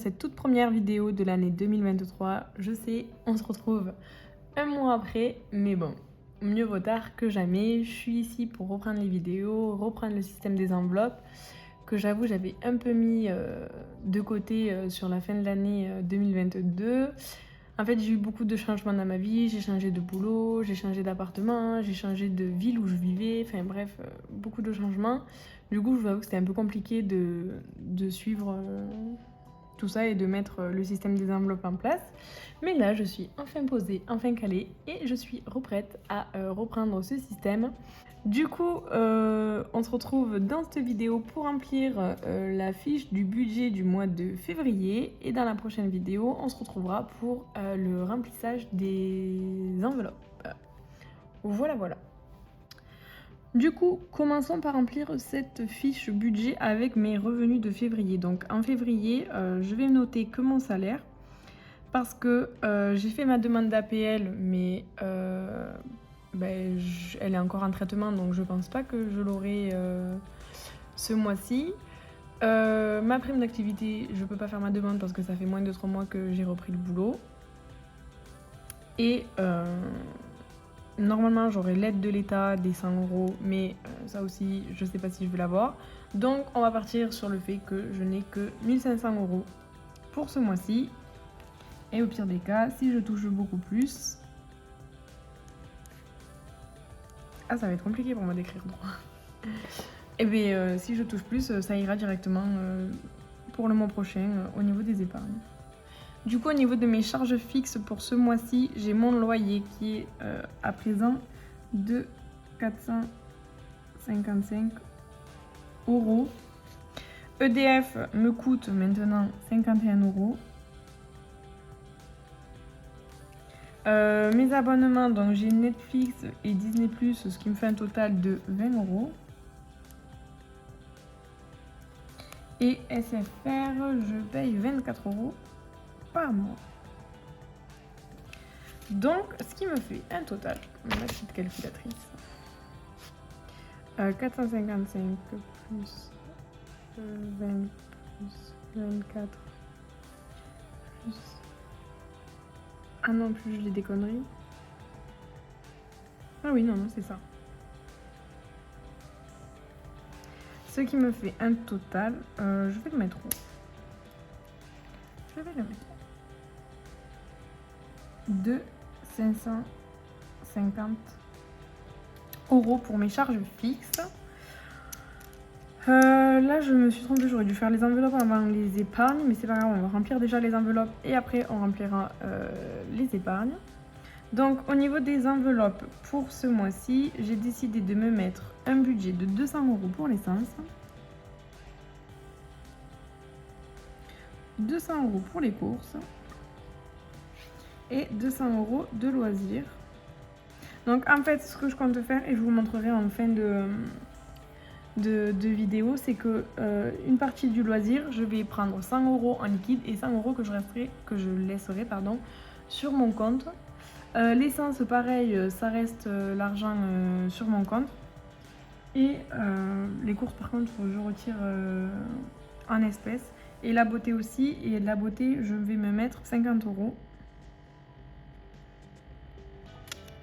cette toute première vidéo de l'année 2023. Je sais, on se retrouve un mois après, mais bon, mieux vaut tard que jamais. Je suis ici pour reprendre les vidéos, reprendre le système des enveloppes, que j'avoue j'avais un peu mis de côté sur la fin de l'année 2022. En fait, j'ai eu beaucoup de changements dans ma vie, j'ai changé de boulot, j'ai changé d'appartement, j'ai changé de ville où je vivais, enfin bref, beaucoup de changements. Du coup, je vous avoue que c'était un peu compliqué de suivre tout ça et de mettre le système des enveloppes en place. Mais là, je suis enfin posée, enfin calée et je suis reprête à reprendre ce système. Du coup, on se retrouve dans cette vidéo pour remplir la fiche du budget du mois de février. Et dans la prochaine vidéo, on se retrouvera pour le remplissage des enveloppes. Voilà. Du coup, commençons par remplir cette fiche budget avec mes revenus de février. Donc en février, je vais noter que mon salaire parce que j'ai fait ma demande d'APL, mais elle est encore en traitement, donc je pense pas que je l'aurai ce mois-ci. Ma prime d'activité, je peux pas faire ma demande parce que ça fait moins de 3 mois que j'ai repris le boulot. Et normalement, j'aurai l'aide de l'État des 100 €, mais ça aussi, je sais pas si je vais l'avoir. Donc, on va partir sur le fait que je n'ai que 1500 € pour ce mois-ci. Et au pire des cas, si je touche beaucoup plus... Ah, ça va être compliqué pour moi d'écrire droit. Et bien, si je touche plus, ça ira directement pour le mois prochain au niveau des épargnes. Du coup, au niveau de mes charges fixes pour ce mois-ci, j'ai mon loyer qui est à présent de 455 €. EDF me coûte maintenant 51 €. Mes abonnements, donc j'ai Netflix et Disney+, ce qui me fait un total de 20 €. Et SFR, je paye 24 € par mois. Donc, ce qui me fait un total, ma petite calculatrice, 455 plus 20 plus 24 plus... Ah non, plus je dis des conneries. Ah oui, non, c'est ça. Ce qui me fait un total, je vais le mettre où? Je vais le mettre de 550 € pour mes charges fixes. Là, je me suis trompée, j'aurais dû faire les enveloppes avant les épargnes, mais c'est pas grave, on va remplir déjà les enveloppes et après on remplira les épargnes. Donc, au niveau des enveloppes, pour ce mois-ci, j'ai décidé de me mettre un budget de 200 € pour l'essence, 200 € pour les courses et 200 € de loisirs. Donc, en fait, ce que je compte faire, et je vous montrerai en fin de vidéo, c'est que une partie du loisir, je vais prendre 100 € en liquide et 100 € que je laisserai sur mon compte. L'essence, pareil, ça reste l'argent sur mon compte. Et les courses, par contre, je retire en espèces. Et la beauté aussi. Et la beauté, je vais me mettre 50 €.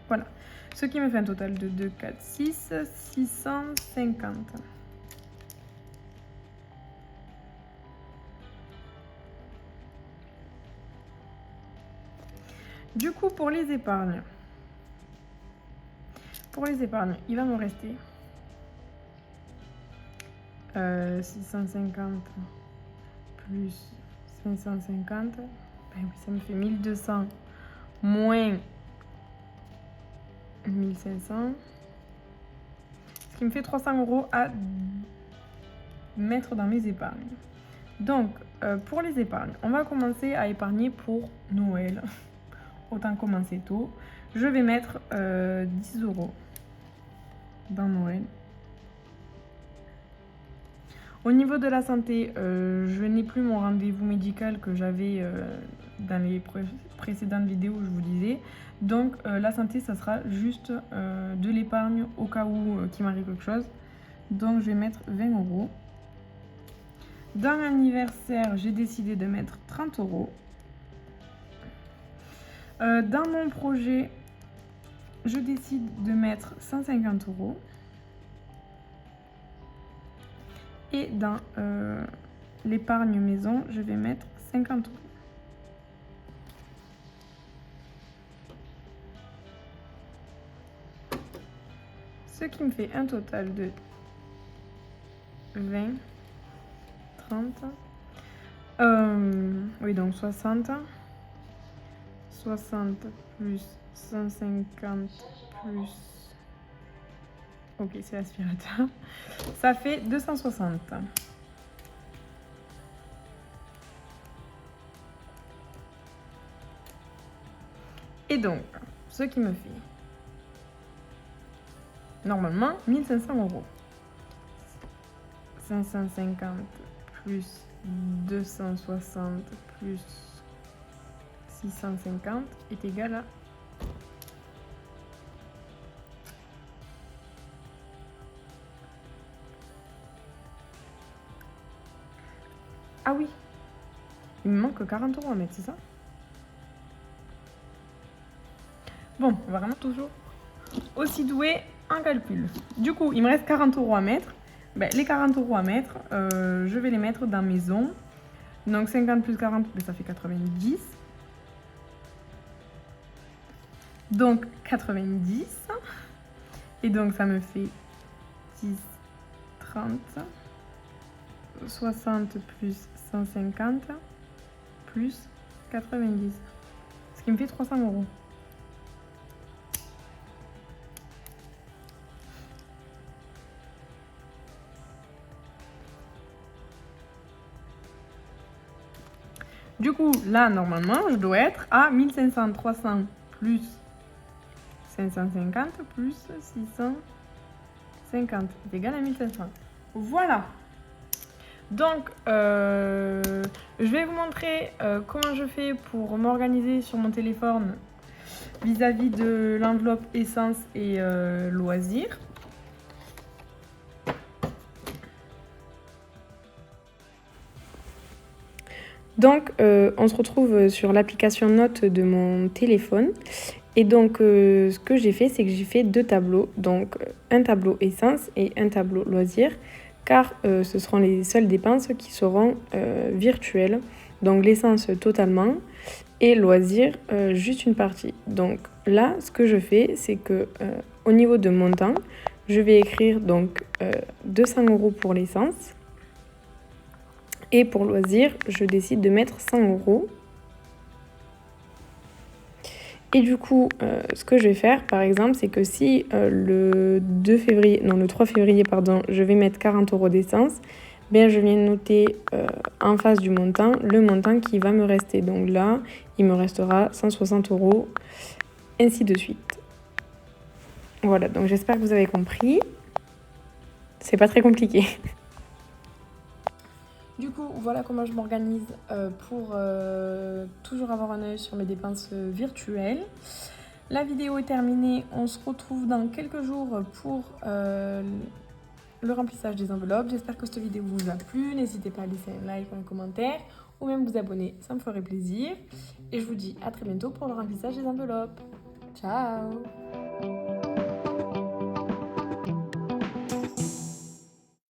Voilà. Ce qui me fait un total de 2, 4, 6, 650. Du coup, pour les épargnes, il va me rester 650 plus 550. Ben oui, ça me fait 1200 moins 1500. Ce qui me fait 300 € à mettre dans mes épargnes. Donc, pour les épargnes, on va commencer à épargner pour Noël. Autant commencer tôt. Je vais mettre 10 € dans Noël. Au niveau de la santé, je n'ai plus mon rendez-vous médical que j'avais dans les précédentes vidéos, je vous disais. Donc la santé, ça sera juste de l'épargne au cas où qu'il m'arrive quelque chose. Donc je vais mettre 20 €. Dans l'anniversaire, j'ai décidé de mettre 30 €. Dans mon projet, je décide de mettre 150 €. Et dans l'épargne maison, je vais mettre 50 €. Ce qui me fait un total de 20, 30, oui donc 60. 60 plus 150 plus... Ok, c'est l'aspirateur. Ça fait 260. Et donc, ce qui me fait normalement 1500 €. 550 plus 260 plus 650 est égal à... Ah oui, il me manque 40 € à mettre, c'est ça? Bon, vraiment toujours aussi doué en calcul. Du coup, il me reste 40 € à mettre. Ben, les 40 € à mettre, je vais les mettre dans maison. Donc 50 plus 40, ben, ça fait 90. Donc 90. Et donc ça me fait 10, 30, 60 plus 150 plus 90. Ce qui me fait 300 €. Du coup, là, normalement, je dois être à 1500, 300 plus 550 plus 650 est égal à 1500. Voilà. Donc, je vais vous montrer comment je fais pour m'organiser sur mon téléphone vis-à-vis de l'enveloppe essence et loisirs. Donc, on se retrouve sur l'application Notes de mon téléphone. Et donc, ce que j'ai fait, c'est que j'ai fait 2 tableaux. Donc, un tableau essence et un tableau loisirs. Car ce seront les seules dépenses qui seront virtuelles. Donc, l'essence totalement et loisirs, juste une partie. Donc, là, ce que je fais, c'est que au niveau de montant, je vais écrire donc 200 € pour l'essence. Et pour loisirs, je décide de mettre 100 €. Et du coup, ce que je vais faire, par exemple, c'est que si le 3 février, pardon, je vais mettre 40 € d'essence, bien, je viens noter en face du montant, le montant qui va me rester. Donc là, il me restera 160 €, ainsi de suite. Voilà, donc j'espère que vous avez compris. C'est pas très compliqué. Du coup, voilà comment je m'organise pour toujours avoir un œil sur mes dépenses virtuelles. La vidéo est terminée. On se retrouve dans quelques jours pour le remplissage des enveloppes. J'espère que cette vidéo vous a plu. N'hésitez pas à laisser un like ou un commentaire ou même vous abonner. Ça me ferait plaisir. Et je vous dis à très bientôt pour le remplissage des enveloppes. Ciao!